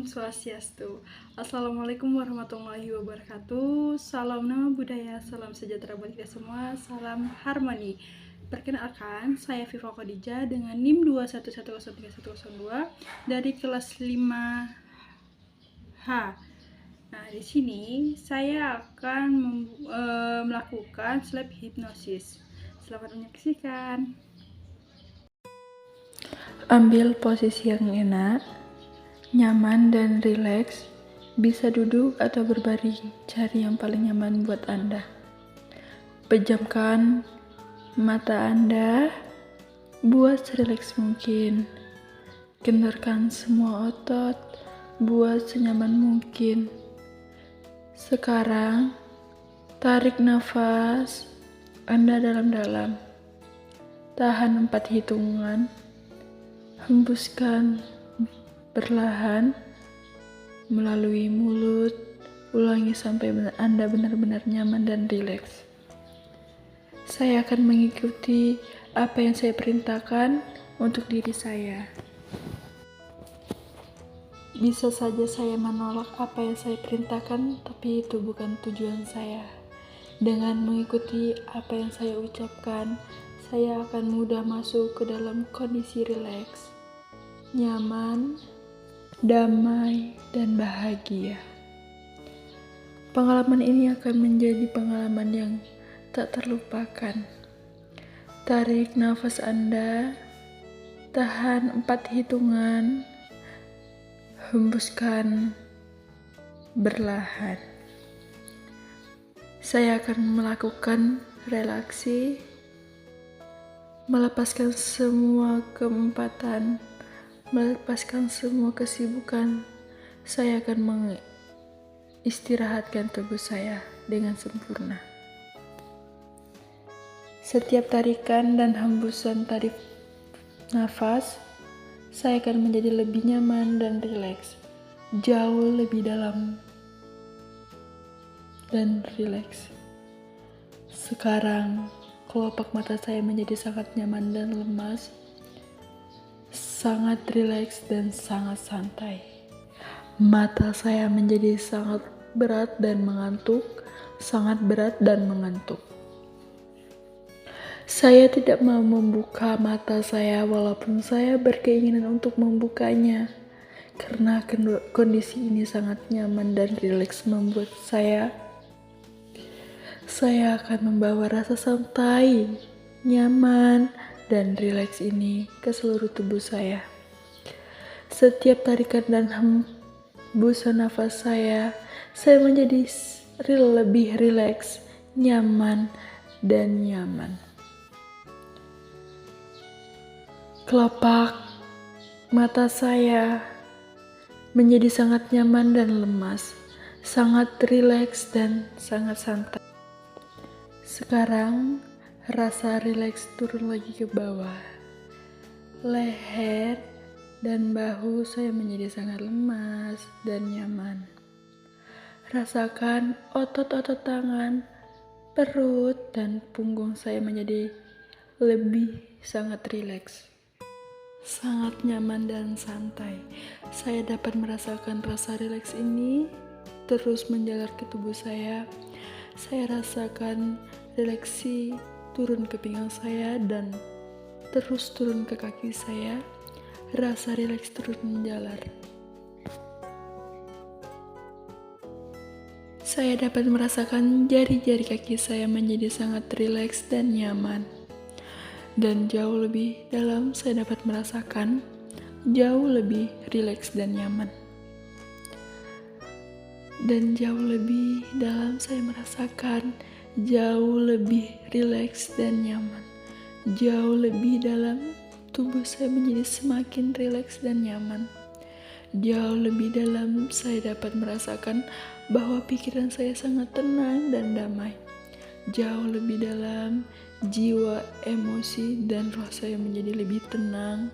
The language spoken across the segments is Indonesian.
Om Swastiastu. Assalamualaikum warahmatullahi wabarakatuh. Salam nama budaya, salam sejahtera buat kita semua, salam harmoni. Perkenalkan, saya Viva Khadijah dengan NIM 211031002 dari kelas 5H. Nah, di sini saya akan melakukan sleep hypnosis. Selamat menyaksikan. Ambil posisi yang enak, nyaman dan rileks. Bisa duduk atau berbaring, cari yang paling nyaman buat Anda. Pejamkan mata Anda, buat serileks mungkin. Kendorkan semua otot, buat senyaman mungkin. Sekarang, tarik nafas Anda dalam-dalam. Tahan 4 hitungan. Hembuskan perlahan melalui mulut. Ulangi sampai Anda benar-benar nyaman dan rileks. Saya akan mengikuti apa yang saya perintahkan untuk diri saya. Bisa saja saya menolak apa yang saya perintahkan, tapi itu bukan tujuan saya. Dengan mengikuti apa yang saya ucapkan, saya akan mudah masuk ke dalam kondisi rileks, nyaman, damai, dan bahagia. Pengalaman ini akan menjadi pengalaman yang tak terlupakan. Tarik nafas Anda, tahan 4 hitungan, hembuskan berlahan. Saya akan melakukan relaksasi, melepaskan semua keempatan, melepaskan semua kesibukan. Saya akan mengistirahatkan tubuh saya dengan sempurna. Setiap tarikan dan hembusan tarik nafas, saya akan menjadi lebih nyaman dan rileks, jauh lebih dalam dan rileks. Sekarang, kelopak mata saya menjadi sangat nyaman dan lemas, sangat rileks dan sangat santai. Mata saya menjadi sangat berat dan mengantuk, sangat berat dan mengantuk. Saya tidak mau membuka mata saya walaupun saya berkeinginan untuk membukanya, karena kondisi ini sangat nyaman dan rileks membuat saya akan membawa rasa santai, nyaman, dan rileks ini ke seluruh tubuh saya. Setiap tarikan dan hembusan nafas saya menjadi lebih rileks, nyaman, dan nyaman. Kelopak mata saya menjadi sangat nyaman dan lemas, sangat rileks dan sangat santai. Sekarang, rasa rileks turun lagi ke bawah. Leher dan bahu saya menjadi sangat lemas dan nyaman. Rasakan otot-otot tangan, perut, dan punggung saya menjadi lebih sangat rileks, sangat nyaman dan santai. Saya dapat merasakan rasa rileks ini terus menjalar ke tubuh saya. Saya rasakan rileksi turun ke pinggang saya dan terus turun ke kaki saya. Rasa rileks terus menjalar. Saya dapat merasakan jari-jari kaki saya menjadi sangat rileks dan nyaman. Dan jauh lebih dalam saya dapat merasakan jauh lebih rileks dan nyaman. Dan jauh lebih dalam saya merasakan jauh lebih rileks dan nyaman. Jauh lebih dalam tubuh saya menjadi semakin rileks dan nyaman. Jauh lebih dalam saya dapat merasakan bahwa pikiran saya sangat tenang dan damai. Jauh lebih dalam jiwa, emosi, dan roh saya menjadi lebih tenang,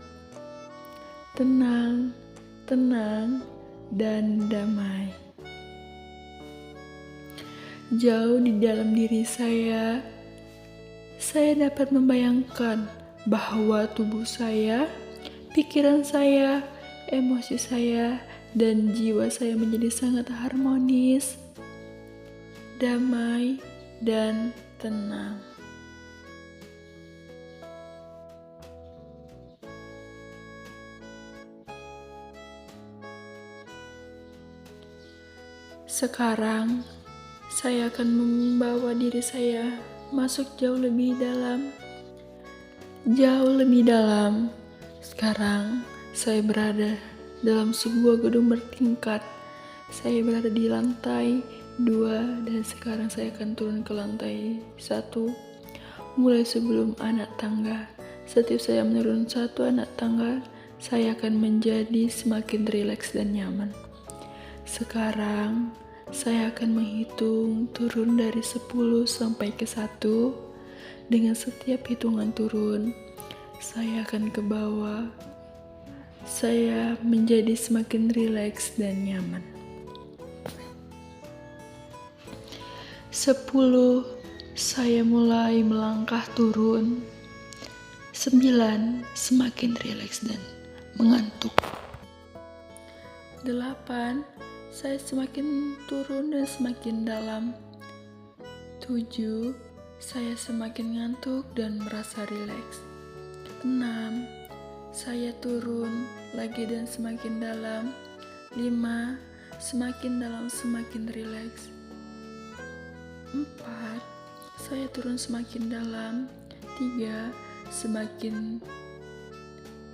dan damai. Jauh di dalam diri saya dapat membayangkan bahwa tubuh saya, pikiran saya, emosi saya dan jiwa saya menjadi sangat harmonis, damai, dan tenang. Sekarang, saya akan membawa diri saya masuk jauh lebih dalam. Sekarang, saya berada dalam sebuah gedung bertingkat. Saya berada di lantai 2 dan sekarang saya akan turun ke lantai 1. Mulai sebelum anak tangga. Setiap saya menurun 1 anak tangga, saya akan menjadi semakin rileks dan nyaman. Sekarang, saya akan menghitung turun dari 10 sampai ke 1. Dengan setiap hitungan turun, saya akan ke bawah. Saya menjadi semakin rileks dan nyaman. 10, saya mulai melangkah turun. 9, semakin rileks dan mengantuk. 8, saya semakin turun dan semakin dalam. 7, saya semakin ngantuk dan merasa rileks. 6, saya turun lagi dan semakin dalam. 5, semakin dalam semakin rileks. 4, saya turun semakin dalam. 3, semakin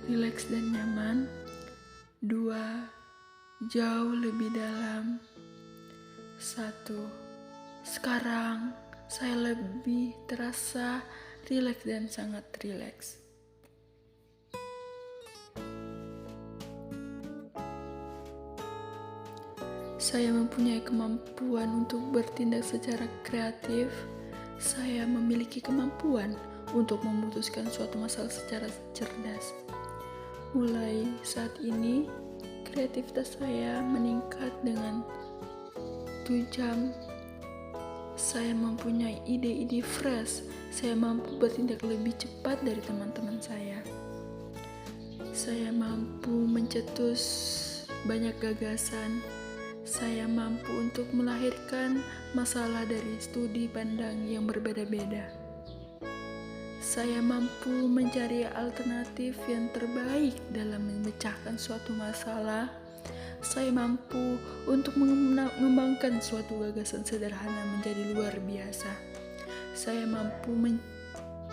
rileks dan nyaman. 2, jauh lebih dalam. 1, sekarang saya lebih terasa rileks dan sangat rileks. Saya mempunyai kemampuan untuk bertindak secara kreatif. Saya memiliki kemampuan untuk memutuskan suatu masalah secara cerdas. Mulai saat ini, kreativitas saya meningkat dengan tajam. Saya mempunyai ide-ide fresh. Saya mampu bertindak lebih cepat dari teman-teman saya. Saya mampu mencetus banyak gagasan. Saya mampu untuk melahirkan masalah dari studi pandang yang berbeda-beda. Saya mampu mencari alternatif yang terbaik dalam memecahkan suatu masalah. Saya mampu untuk mengembangkan suatu gagasan sederhana menjadi luar biasa. Saya mampu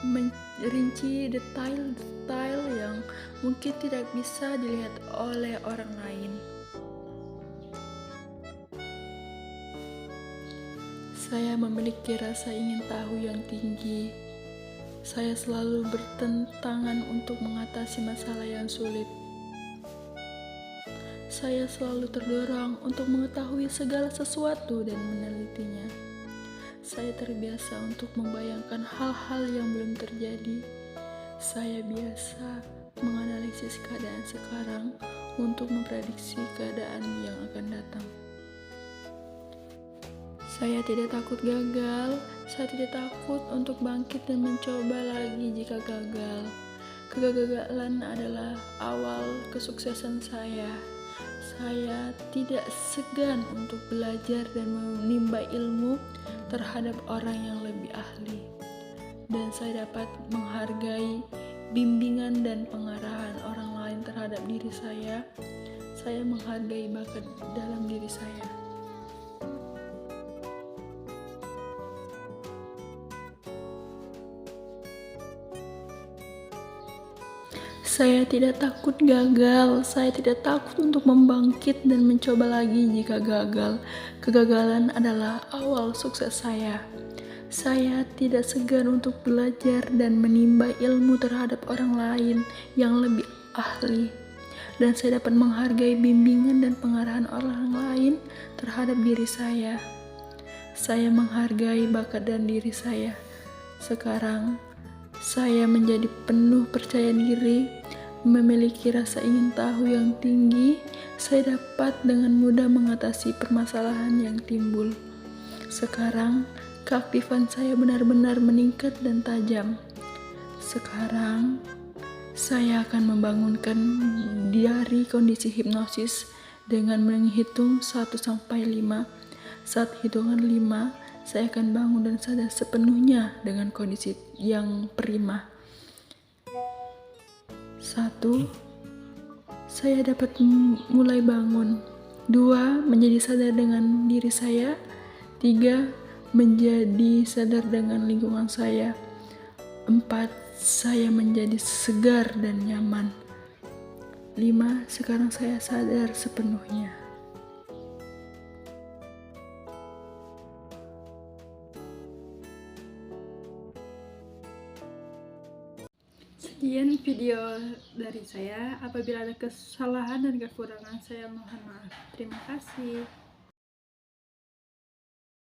merinci detail-detail yang mungkin tidak bisa dilihat oleh orang lain. Saya memiliki rasa ingin tahu yang tinggi. Saya selalu bertentangan untuk mengatasi masalah yang sulit. Saya selalu terdorong untuk mengetahui segala sesuatu dan menelitinya. Saya terbiasa untuk membayangkan hal-hal yang belum terjadi. Saya biasa menganalisis keadaan sekarang untuk memprediksi keadaan yang akan datang. Saya tidak takut gagal. Saya tidak takut untuk bangkit dan mencoba lagi jika gagal. Kegagalan adalah awal kesuksesan saya. Saya tidak segan untuk belajar dan menimba ilmu terhadap orang yang lebih ahli. Dan saya dapat menghargai bimbingan dan pengarahan orang lain terhadap diri saya. Saya menghargai bakat dalam diri saya. Saya tidak takut gagal. Saya tidak takut untuk membangkit dan mencoba lagi jika gagal. Kegagalan adalah awal sukses saya. Saya tidak segan untuk belajar dan menimba ilmu terhadap orang lain yang lebih ahli. Dan saya dapat menghargai bimbingan dan pengarahan orang lain terhadap diri saya. Saya menghargai bakat dan diri saya. Sekarang, saya menjadi penuh percaya diri, memiliki rasa ingin tahu yang tinggi. Saya dapat dengan mudah mengatasi permasalahan yang timbul. Sekarang, keaktifan saya benar-benar meningkat dan tajam. Sekarang, Saya akan membangunkan dari kondisi hipnosis dengan menghitung 1 sampai 5. Saat hitungan 5, saya akan bangun dan sadar sepenuhnya dengan kondisi yang prima. 1. Saya dapat mulai bangun. 2. Menjadi sadar dengan diri saya. 3. Menjadi sadar dengan lingkungan saya. 4. Saya menjadi segar dan nyaman. 5. Sekarang saya sadar sepenuhnya. Sekian video dari saya. Apabila ada kesalahan dan kekurangan, saya mohon maaf. Terima kasih.